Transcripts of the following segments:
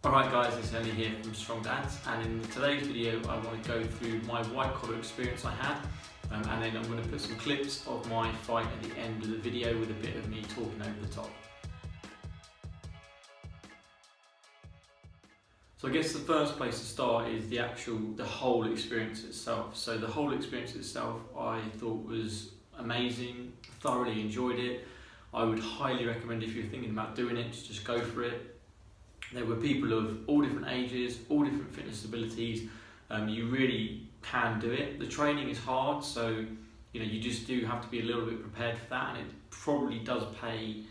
Alright guys, it's Andy here from Strong Dads, and in today's video I want to go through my white collar experience I had, and then I'm going to put some clips of my fight at the end of the video with a bit of me talking over the top. So I guess the first place to start is the whole experience itself. So the whole experience itself I thought was amazing, thoroughly enjoyed it. I would highly recommend, if you're thinking about doing it, just go for it. There were people of all different ages, all different fitness abilities. You really can do it. The training is hard, so you just do have to be a little bit prepared for that, and it probably does pay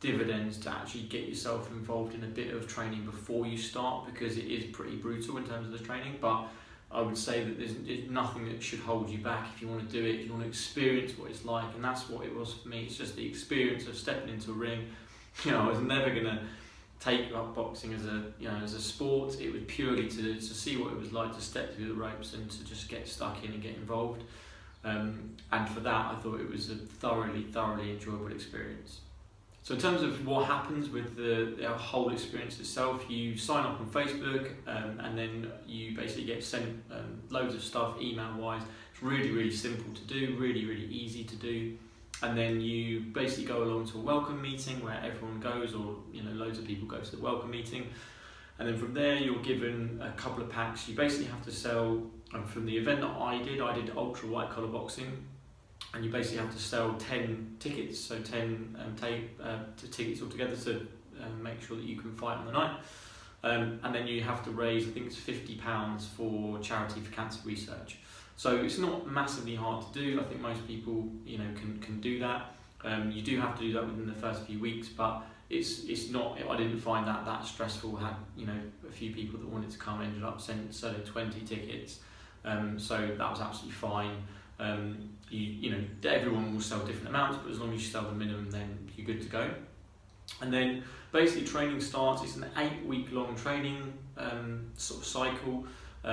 dividends to actually get yourself involved in a bit of training before you start, because it is pretty brutal in terms of the training. But I would say that there's nothing that should hold you back if you want to do it, if you want to experience what it's like, and that's what it was for me. It's just the experience of stepping into a ring. I was never gonna take up boxing as a sport. It was purely to see what it was like to step through the ropes and to just get stuck in and get involved. And for that, I thought it was a thoroughly enjoyable experience. So in terms of what happens with the whole experience itself, you sign up on Facebook, and then you basically get sent loads of stuff email-wise. It's really simple to do, really easy to do. And then you basically go along to a welcome meeting where everyone goes, or loads of people go to the welcome meeting. And then from there you're given a couple of packs. You basically have to sell, from the event that I did ultra white collar boxing, and you basically have to sell 10 tickets, so 10 tickets altogether to make sure that you can fight on the night. And then you have to raise, I think it's £50 for charity for cancer research. So it's not massively hard to do. I think most people can do that. You do have to do that within the first few weeks, but it's not. I didn't find that stressful. Had a few people that wanted to come, ended up selling 20 tickets, so that was absolutely fine. Everyone will sell different amounts, but as long as you sell the minimum, then you're good to go. And then basically training starts. It's an 8-week long training sort of cycle.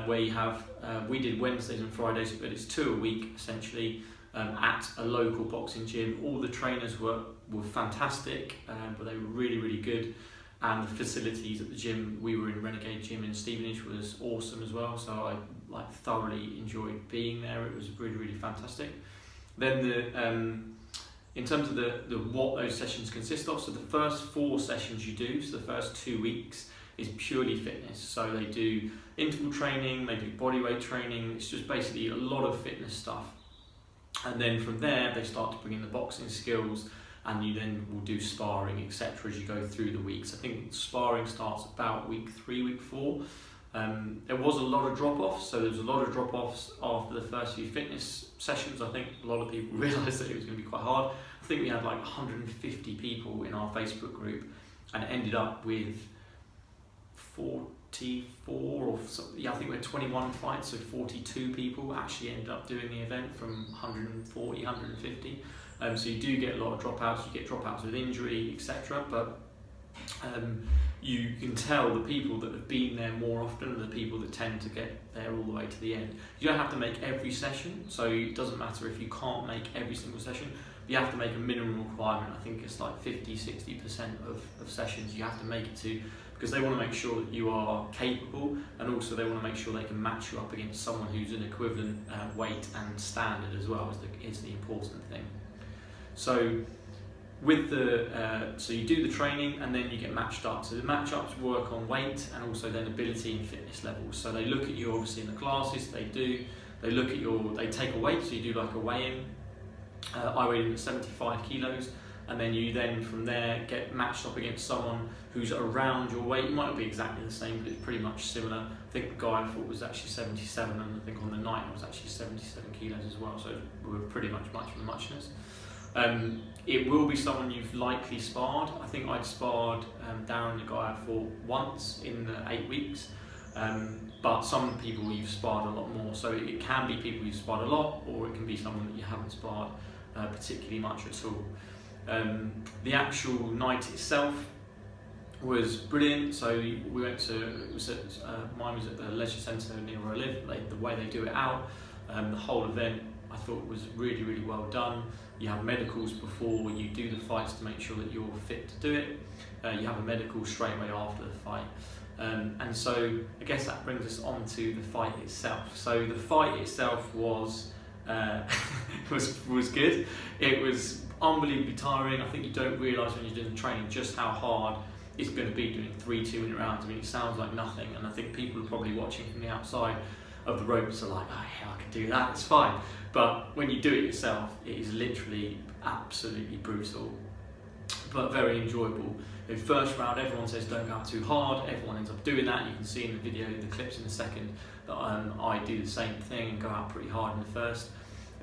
Where you have, we did Wednesdays and Fridays, but it's 2 a week essentially, at a local boxing gym. All the trainers were fantastic, but they were really good, and the facilities at the gym, we were in Renegade Gym in Stevenage, was awesome as well. So I thoroughly enjoyed being there. It was really fantastic. Then in terms of the what those sessions consist of, so the first 4 sessions you do, so the first 2 weeks, is purely fitness. So they do interval training, they do bodyweight training. It's just basically a lot of fitness stuff. And then from there, they start to bring in the boxing skills, and you then will do sparring, etc. as you go through the weeks. I think sparring starts about week 3, week 4. There was a lot of drop-offs, so there was a lot of drop-offs after the first few fitness sessions. I think a lot of people realised that it was going to be quite hard. I think we had like 150 people in our Facebook group, and it ended up with 44 or something. I think we had 21 fights, so 42 people actually ended up doing the event from 140, 150. So you do get a lot of dropouts. You get dropouts with injury, etc. But you can tell the people that have been there more often are the people that tend to get there all the way to the end. You don't have to make every session, so it doesn't matter if you can't make every single session. You have to make a minimum requirement. I think it's like 50-60% of sessions you have to make it to, because they want to make sure that you are capable, and also they want to make sure they can match you up against someone who's an equivalent weight and standard as well, is the important thing. So with so you do the training, and then you get matched up. So the match-ups work on weight and also then ability and fitness levels. So they look at you obviously in the classes. They look at they take a weight, so you do like a weigh-in. I weighed in at 75 kilos. And then you from there get matched up against someone who's around your weight. It might not be exactly the same, but it's pretty much similar. I think the guy I fought was actually 77, and I think on the night I was actually 77 kilos as well, so we were pretty much of a muchness. It will be someone you've likely sparred. I think I'd sparred Darren, the guy I fought, once in the 8 weeks, but some people you've sparred a lot more. So it can be people you've sparred a lot, or it can be someone that you haven't sparred particularly much at all. The actual night itself was brilliant. So we went to, mine was at the leisure centre near where I live. The way they do it out, the whole event I thought was really, really well done. You have medicals before you do the fights to make sure that you're fit to do it. You have a medical straight away after the fight. And so I guess that brings us on to the fight itself. So the fight itself was was good. It was unbelievably tiring. I think you don't realise when you're doing the training just how hard it's going to be doing 3 2-minute rounds. I mean, it sounds like nothing, and I think people are probably watching from the outside of the ropes are like, oh yeah, I can do that, it's fine. But when you do it yourself, it is literally absolutely brutal, but very enjoyable. In first round, everyone says don't go out too hard. Everyone ends up doing that. You can see in the video, the clips in a second, that I do the same thing and go out pretty hard in the first.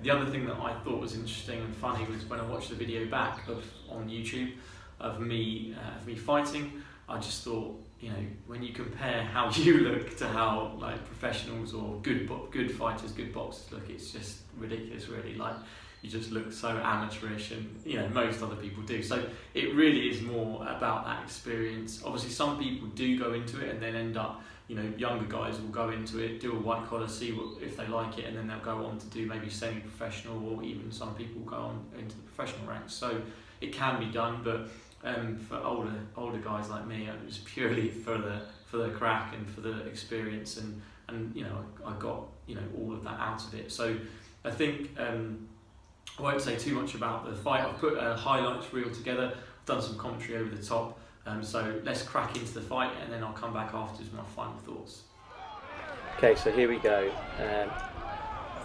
The other thing that I thought was interesting and funny was when I watched the video back on YouTube of me fighting, I just thought, you know, when you compare how you look to how like professionals or good fighters, good boxers look, it's just ridiculous, really. Like, you just look so amateurish, and you know, most other people do. So it really is more about that experience. Obviously, some people do go into it and then end up, you know, younger guys will go into it, do a white collar, see if they like it, and then they'll go on to do maybe semi-professional, or even some people go on into the professional ranks. So it can be done, but for older guys like me, it was purely for the crack and for the experience, and you know, I got, you know, all of that out of it. So I think I won't say too much about the fight. I've put a highlights reel together. I've done some commentary over the top. So let's crack into the fight, and then I'll come back afterwards with my final thoughts. Okay, so here we go.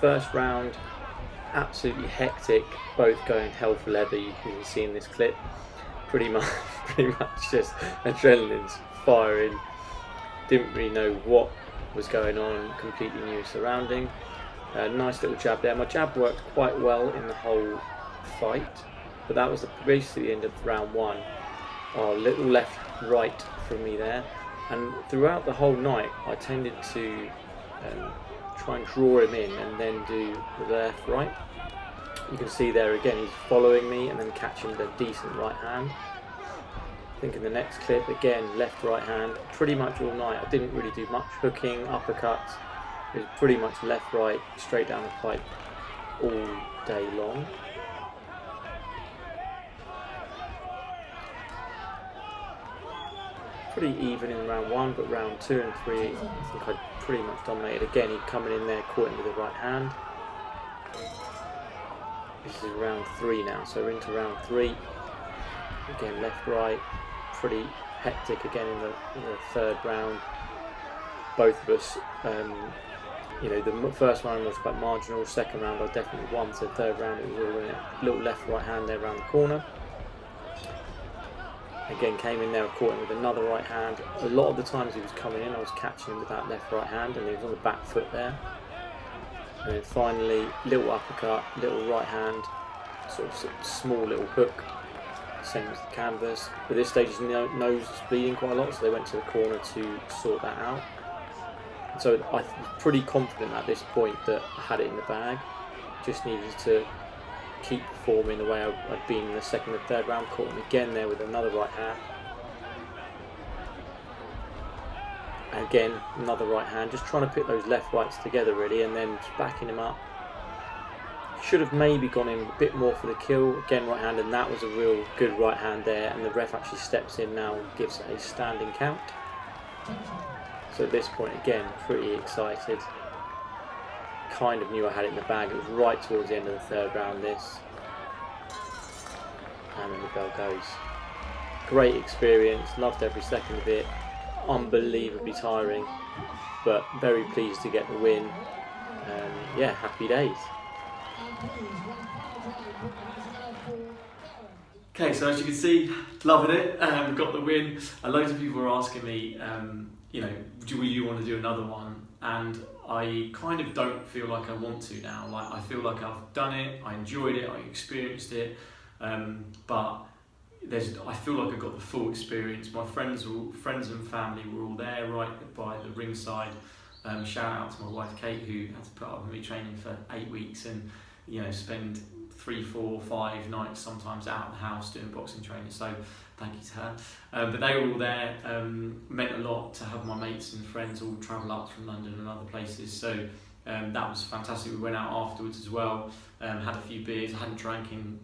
First round, absolutely hectic. Both going hell for leather. You can see in this clip. Pretty much just adrenaline's firing. Didn't really know what was going on. Completely new surrounding. Nice little jab there. My jab worked quite well in the whole fight, but that was basically the end of round one. A little left right from me there, and throughout the whole night I tended to try and draw him in and then do the left right. You can see there again, he's following me and then catching the decent right hand. I think in the next clip, again, left right hand, pretty much all night. I didn't really do much hooking, uppercuts. It was pretty much left, right, straight down the pipe all day long. Pretty even in round one, but round 2 and 3, I think I pretty much dominated. Again, he'd coming in there, caught him with the right hand. This is round 3 now, so we're into round 3. Again, left, right, pretty hectic again in the third round. Both of us, you know, the first round was quite marginal. Second round, I definitely won. So third round, it was all in it. Little left, right hand there around the corner. Again, came in there, caught him with another right hand. A lot of the times he was coming in, I was catching him with that left, right hand, and he was on the back foot there. And then finally, little uppercut, little right hand, sort of small little hook, same as the canvas. At this stage, his nose was bleeding quite a lot, so they went to the corner to sort that out. And so I was pretty confident at this point that I had it in the bag. Just needed to keep performing the way I'd been in the second and third round. Caught him again there with another right hand. And again, another right hand, just trying to put those left rights together really, and then just backing him up. Should have maybe gone in a bit more for the kill. Again, right hand, and that was a real good right hand there, and the ref actually steps in now and gives a standing count. So at this point, again, pretty excited. Kind of knew I had it in the bag. It was right towards the end of the third round, this. And then the bell goes. Great experience, loved every second of it. Unbelievably tiring, but very pleased to get the win. Yeah, happy days. Okay, so as you can see, loving it. Got the win. Loads of people were asking me, you know, will you want to do another one? And I kind of don't feel like I want to now. Like, I feel like I've done it, I enjoyed it, I experienced it, but I feel like I got the full experience. My friends and family were all there right by the ringside. Shout out to my wife Kate, who had to put up with me training for 8 weeks and, you know, spend 3, 4, 5 nights sometimes out of the house doing boxing training. So thank you to her. But they were all there. Meant a lot to have my mates and friends all travel up from London and other places. So That was fantastic. We went out afterwards as well, had a few beers. I hadn't drank in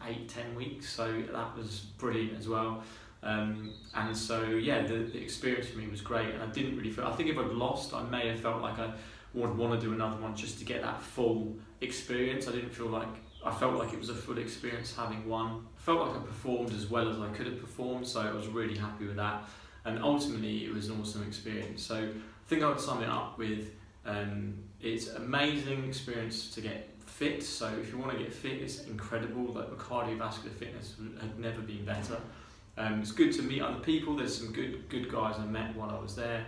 8-10 weeks, so that was brilliant as well. And so yeah, the experience for me was great, and I didn't really feel, I think if I'd lost, I may have felt like I would want to do another one just to get that full experience. I felt like it was a full experience having won. I felt like I performed as well as I could have performed, so I was really happy with that, and ultimately it was an awesome experience. So I think I would sum it up with it's an amazing experience to get fit. So if you want to get fit, it's incredible. Like, the cardiovascular fitness had never been better. It's good to meet other people. There's some good guys I met while I was there.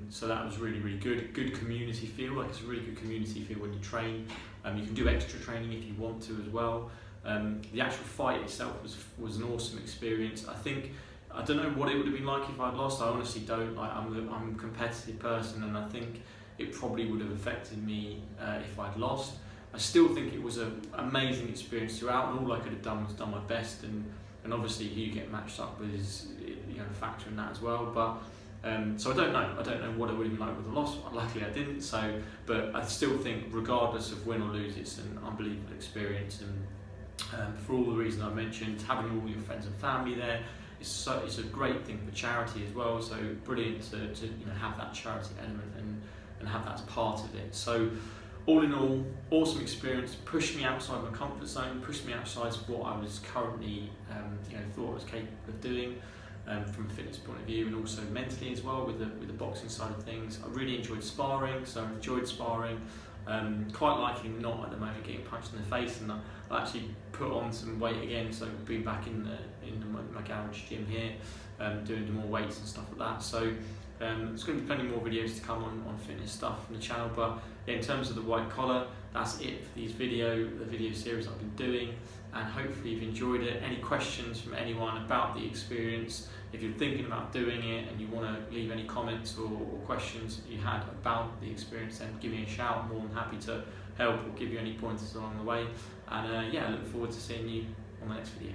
So that was really, really good. Good community feel. Like, it's a really good community feel when you train. You can do extra training if you want to as well. The actual fight itself was an awesome experience. I don't know what it would have been like if I'd lost. I honestly don't. Like, I'm a competitive person, and I think it probably would have affected me if I'd lost. I still think it was an amazing experience throughout, and all I could have done was done my best. And obviously who you get matched up with is, you know, a factor in that as well. But so I don't know what it would have been like with a loss. Luckily I didn't. So, but I still think, regardless of win or lose, it's an unbelievable experience. And for all the reasons I mentioned, having all your friends and family there, it's a great thing for charity as well. So brilliant to you know, have that charity element and have that as part of it. So all in all, awesome experience. Pushed me outside my comfort zone, pushed me outside of what I was currently thought I was capable of doing from a fitness point of view, and also mentally as well with the boxing side of things. I really enjoyed sparring, so I enjoyed sparring. Quite liking not at the moment getting punched in the face, and I actually put on some weight again, so being back in my garage gym here, doing more weights and stuff like that. So there's going to be plenty more videos to come on fitness stuff on the channel, but yeah, in terms of the white collar, that's it for the video series I've been doing, and hopefully you've enjoyed it. Any questions from anyone about the experience, if you're thinking about doing it and you want to leave any comments or questions you had about the experience, then give me a shout. I'm more than happy to help or give you any pointers along the way. And yeah, I look forward to seeing you on the next video.